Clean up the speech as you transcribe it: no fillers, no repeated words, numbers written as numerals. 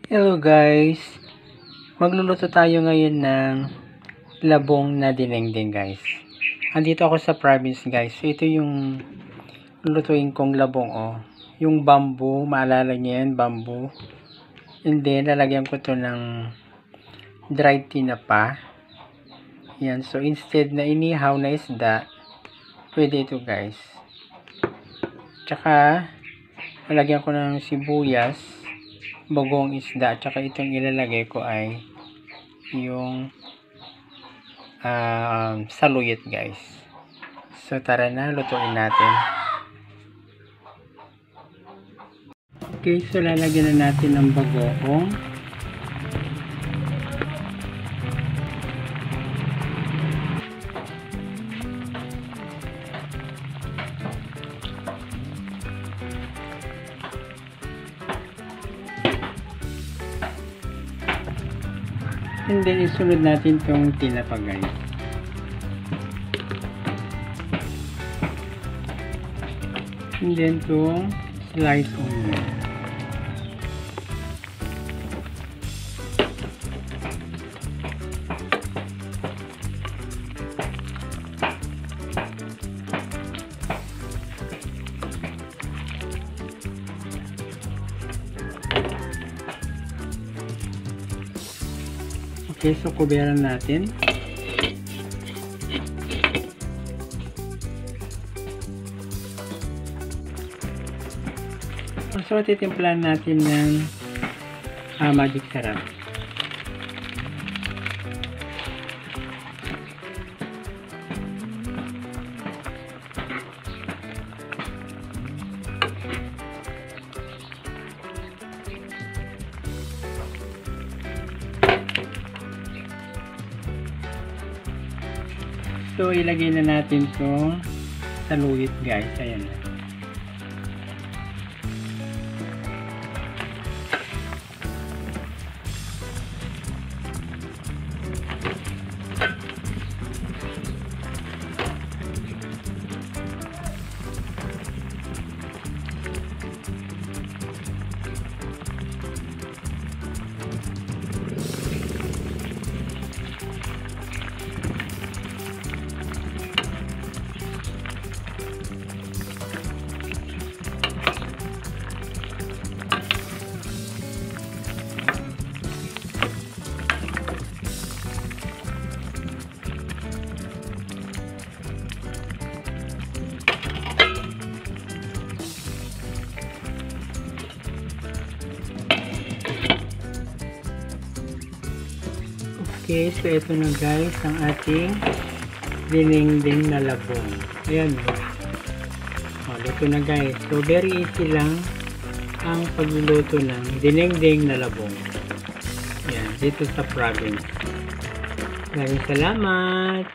Hello guys! Magluluto tayo ngayon ng labong na dinengdeng guys. Andito ako sa province guys. So ito yung lulutuin kong labong Yung bamboo, maalala niyo yan, bamboo. And then lalagyan ko to ng dried tinapa. Yan, so instead na inihaw na isda, pwede ito guys. Tsaka lalagyan ko ng sibuyas, bagong isda, tsaka itong ilalagay ko ay yung saluyot guys. So tara na, lutuin natin. Okay, so lalagyan na natin ng bagoong. And then isunod natin tong tinapa guys. And then tong sliced onion. Okay, so kuberan natin. So titimplan natin ng magic sarap. So, ilagay na natin itong saluyot guys. Ayan na. Okay, so ito na guys ang ating dinengdeng na labong. Ayan o. Luto na guys. So very easy lang ang pagluluto ng dinengdeng na labong. Ayan, dito sa province. Maraming salamat!